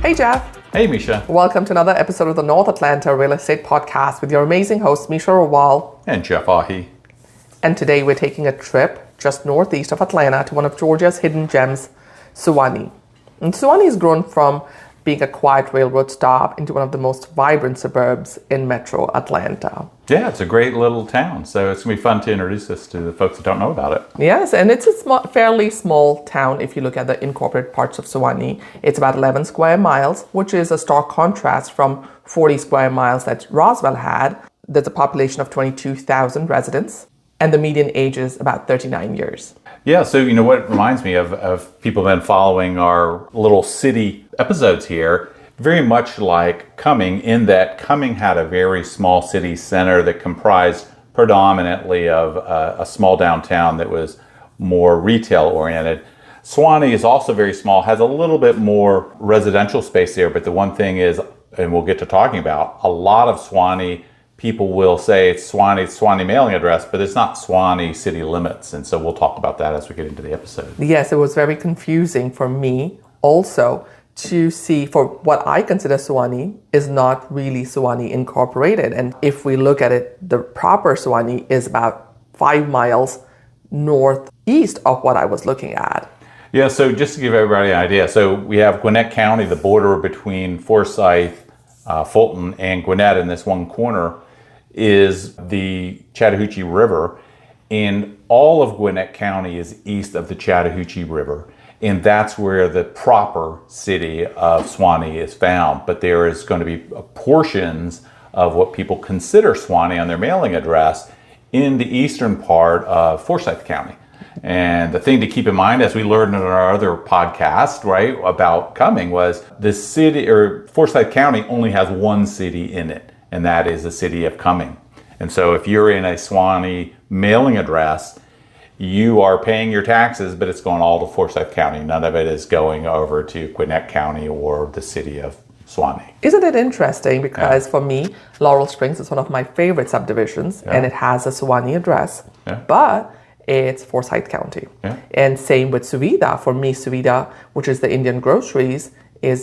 Hey Jeff. Hey Meesha. Welcome to another episode of the North Atlanta Real Estate Podcast with your amazing host Meesha Rawal. And Jeff Ahi. And today we're taking a trip just northeast of Atlanta to one of Georgia's hidden gems, Suwanee. And Suwanee has grown from being a quiet railroad stop into one of the most vibrant suburbs in metro Atlanta. Yeah, it's a great little town, so it's going to be fun to introduce this to the folks that don't know about it. Yes, and it's a fairly small town if you look at the incorporated parts of Suwanee. It's about 11 square miles, which is a stark contrast from 40 square miles that Roswell had. There's a population of 22,000 residents, and the median age is about 39 years. Yeah, so you know what it reminds me of people have been following our little city episodes here, very much like Cumming, in that Cumming had a very small city center that comprised predominantly of a small downtown that was more retail oriented. Suwanee is also very small, has a little bit more residential space there, but the one thing is, and we'll get to talking about, a lot of Suwanee people will say it's Suwanee mailing address, but it's not Suwanee city limits. And so we'll talk about that as we get into the episode. Yes, it was very confusing for me also to see, for what I consider Suwanee is not really Suwanee Incorporated. And if we look at it, the proper Suwanee is about 5 miles northeast of what I was looking at. Yeah, so just to give everybody an idea, so we have Gwinnett County, the border between Forsyth, Fulton, and Gwinnett in this one corner is the Chattahoochee River, and all of Gwinnett County is east of the Chattahoochee River, and that's where the proper city of Suwanee is found. But there is going to be portions of what people consider Suwanee on their mailing address in the eastern part of Forsyth County. And the thing to keep in mind, as we learned in our other podcast, right, about Cumming, was the city, or Forsyth County only has one city in it, and that is the city of Cumming. And so if you're in a Suwanee mailing address, you are paying your taxes, but it's going all to Forsyth County. None of it is going over to Gwinnett County or the city of Suwanee. Isn't it interesting? Because for me, Laurel Springs is one of my favorite subdivisions, and it has a Suwanee address, but it's Forsyth County. And same with Suvida. For me, Suvida, which is the Indian groceries,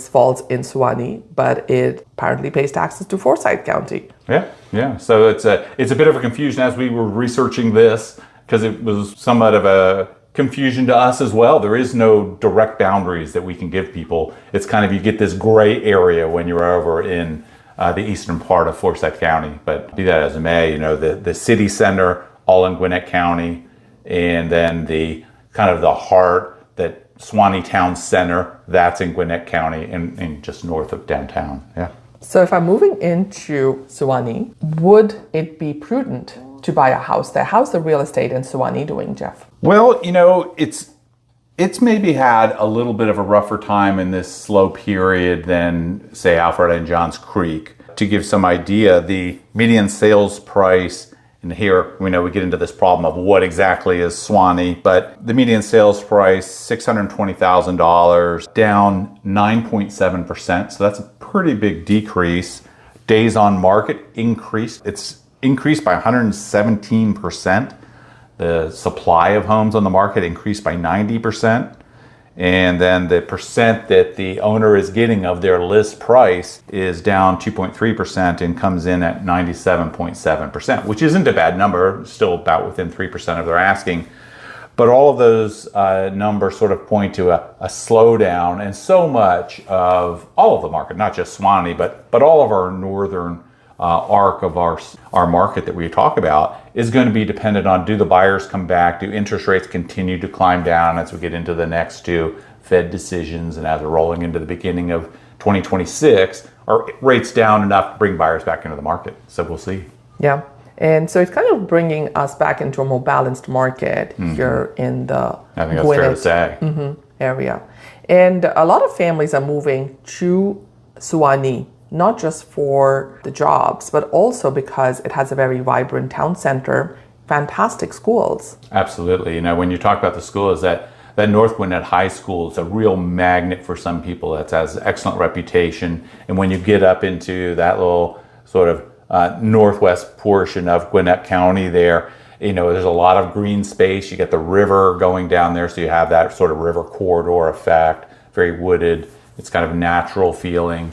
falls in Suwanee, but it apparently pays taxes to Forsyth County. Yeah. So it's a bit of a confusion as we were researching this, because it was somewhat of a confusion to us as well. There is no direct boundaries that we can give people. It's kind of, you get this gray area when you're over in the eastern part of Forsyth County. But be that as it may, you know, the city center, all in Gwinnett County, and then the kind of the heart, that Suwanee Town Center, that's in Gwinnett County and just north of downtown. Yeah. So if I'm moving into Suwanee, would it be prudent to buy a house there? How's the real estate in Suwanee doing, Jeff? Well, you know, it's maybe had a little bit of a rougher time in this slow period than, say, Alfred and Johns Creek. To give some idea, the median sales price, and here we know we get into this problem of what exactly is Suwanee, but the median sales price, $620,000, down 9.7%. So that's a pretty big decrease. Days on market increased. It's increased by 117%. The supply of homes on the market increased by 90%. And then the percent that the owner is getting of their list price is down 2.3% and comes in at 97.7%, which isn't a bad number, still about within 3% of their asking. But all of those numbers sort of point to a slowdown, and so much of all of the market, not just Suwanee, but all of our northern arc of our market that we talk about is going to be dependent on, do the buyers come back? Do interest rates continue to climb down as we get into the next two Fed decisions, and as we're rolling into the beginning of 2026, are rates down enough to bring buyers back into the market? So we'll see. Yeah. And so it's kind of bringing us back into a more balanced market here in the I think that's fair to say. Area. And a lot of families are moving to Suwanee, not just for the jobs, but also because it has a very vibrant town center, fantastic schools. Absolutely. You know, when you talk about the schools, that North Gwinnett High School is a real magnet for some people. That has excellent reputation. And when you get up into that little sort of northwest portion of Gwinnett County there, you know, there's a lot of green space. You get the river going down there, so you have that sort of river corridor effect, very wooded It's kind of natural feeling.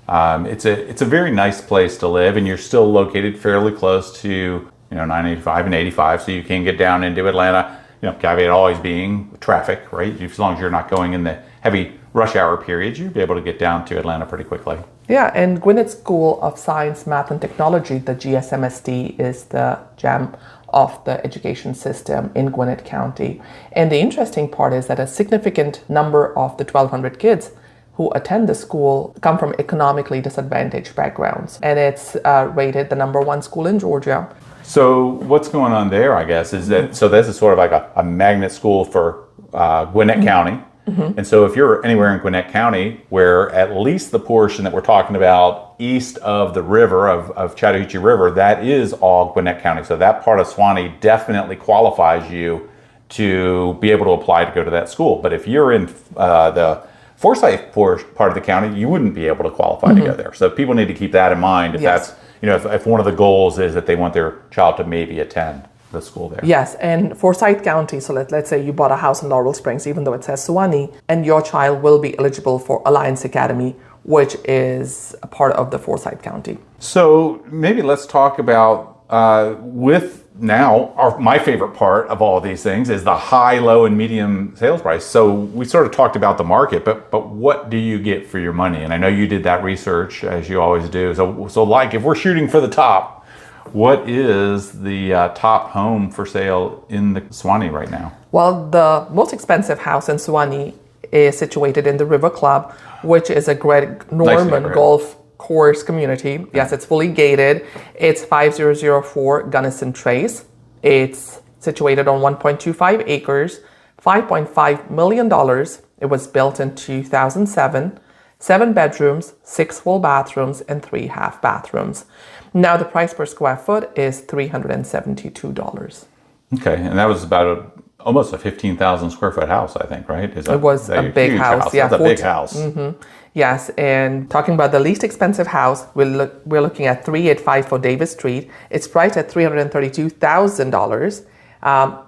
It's a very nice place to live, and you're still located fairly close to 985 and 85, so you can get down into Atlanta. Caveat always being traffic, right? As long as you're not going in the heavy rush hour periods, you'll be able to get down to Atlanta pretty quickly. Yeah, and Gwinnett School of Science, Math, and Technology, the GSMST, is the gem of the education system in Gwinnett County. And the interesting part is that a significant number of the 1,200 kids who attend the school come from economically disadvantaged backgrounds. And it's rated the #1 school in Georgia. So what's going on there, I guess, is that, so this is sort of like a magnet school for Gwinnett County. And so if you're anywhere in Gwinnett County, where at least the portion that we're talking about east of the river, of Chattahoochee River, that is all Gwinnett County. So that part of Suwanee definitely qualifies you to be able to apply to go to that school. But if you're in the Forsyth part of the county, you wouldn't be able to qualify to go there. So people need to keep that in mind if that's, if one of the goals is that they want their child to maybe attend the school there. Yes, and Forsyth County, so let's say you bought a house in Laurel Springs, even though it says Suwanee, and your child will be eligible for Alliance Academy, which is a part of the Forsyth County. So maybe let's talk about my favorite part of all of these things is the high, low, and medium sales price. So we sort of talked about the market, but what do you get for your money? And I know you did that research, as you always do. So like if we're shooting for the top, what is the top home for sale in the Suwanee right now? Well, the most expensive house in Suwanee is situated in the River Club, which is a Greg Norman golf course community. Yes, it's fully gated. It's 5004 Gunnison Trace. It's situated on 1.25 acres, $5.5 million. It was built in 2007. 7 bedrooms, 6 full bathrooms, and 3 half bathrooms. Now the price per square foot is $372. Okay, and that was about almost a 15,000 square foot house, I think, right? It was a big house. Yeah, that's a big house. Yes, and talking about the least expensive house, we're looking at 3854 Davis Street. It's priced at $332,000,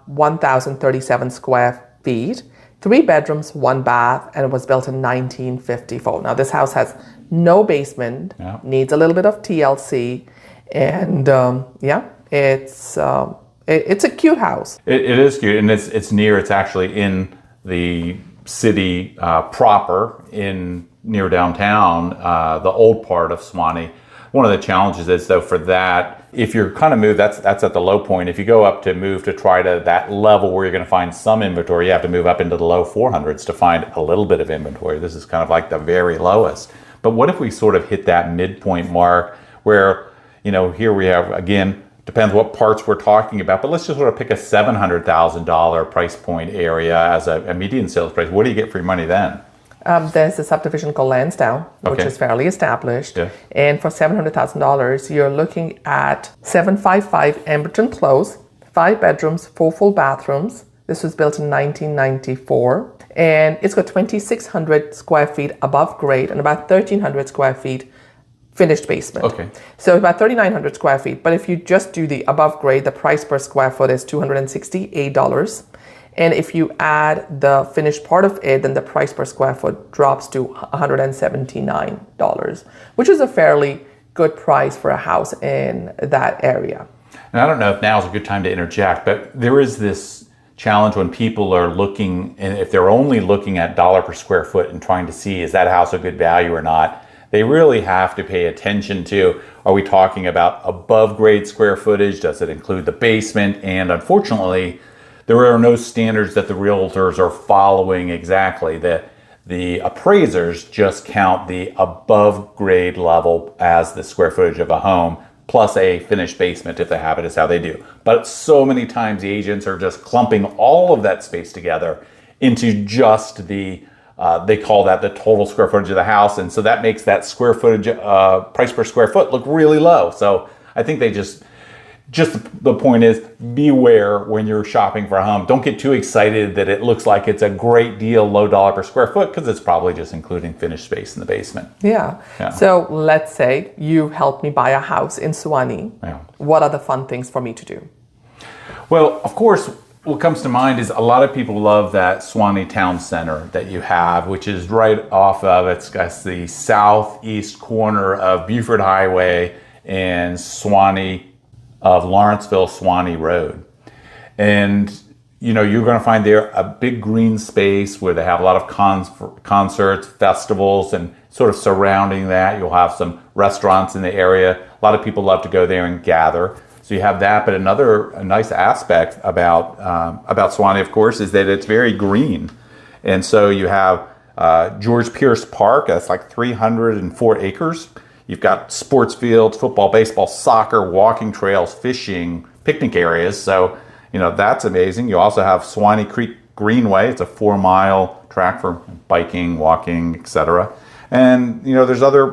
1,037 square feet. 3 bedrooms, 1 bath, and it was built in 1954. Now, this house has no basement, needs a little bit of TLC, and it's a cute house. It is cute, and it's actually in the city proper, near downtown, the old part of Suwanee. One of the challenges is, though, for that, if you're kind of moved, that's at the low point. If you go up to move to try to that level where you're going to find some inventory, you have to move up into the low 400s to find a little bit of inventory. This is kind of like the very lowest. But what if we sort of hit that midpoint mark where, here we have, again, depends what parts we're talking about, but let's just sort of pick a $700,000 price point area as a median sales price. What do you get for your money then? There's a subdivision called Lansdowne, which is fairly established. Yeah. And for $700,000, you're looking at 755 Emberton Close, 5 bedrooms, 4 full bathrooms. This was built in 1994. And it's got 2,600 square feet above grade and about 1,300 square feet finished basement. Okay. So about 3,900 square feet. But if you just do the above grade, the price per square foot is $268. And if you add the finished part of it, then the price per square foot drops to $179, which is a fairly good price for a house in that area. And I don't know if now is a good time to interject, but there is this challenge when people are looking, and if they're only looking at dollar per square foot and trying to see, is that house a good value or not? They really have to pay attention to, are we talking about above grade square footage? Does it include the basement? And unfortunately, there are no standards that the realtors are following exactly. The appraisers just count the above grade level as the square footage of a home, plus a finished basement if they have it, is how they do. But so many times the agents are just clumping all of that space together into just they call that the total square footage of the house. And so that makes that square footage price per square foot look really low. So I think they just the point is, beware when you're shopping for a home. Don't get too excited that it looks like it's a great deal, low dollar per square foot, because it's probably just including finished space in the basement. Yeah. So let's say you helped me buy a house in Suwanee. Yeah. What are the fun things for me to do? Well, of course, What comes to mind is a lot of people love that Suwanee Town Center that you have, which is right off of, it's got the southeast corner of Buford Highway and Suwanee of Lawrenceville Suwanee Road. And you're going to find there a big green space where they have a lot of concerts, festivals, and sort of surrounding that, you'll have some restaurants in the area. A lot of people love to go there and gather. So you have that, but a nice aspect about Suwanee, of course, is that it's very green. And so you have George Pierce Park, that's like 304 acres. You've got sports fields, football, baseball, soccer, walking trails, fishing, picnic areas. So, that's amazing. You also have Suwanee Creek Greenway. It's a 4-mile track for biking, walking, etc. And, there's other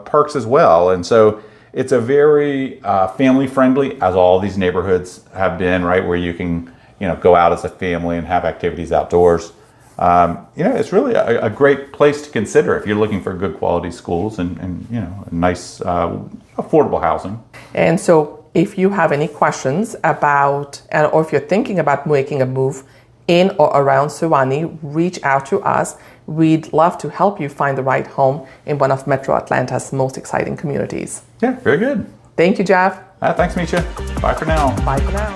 parks as well. And so it's a very family-friendly, as all these neighborhoods have been, right, where you can, go out as a family and have activities outdoors. It's really a great place to consider if you're looking for good quality schools and nice, affordable housing. And so if you have any questions about, or if you're thinking about making a move in or around Suwanee, reach out to us. We'd love to help you find the right home in one of Metro Atlanta's most exciting communities. Yeah, very good. Thank you, Jeff. Thanks, Meesha. Bye for now. Bye for now.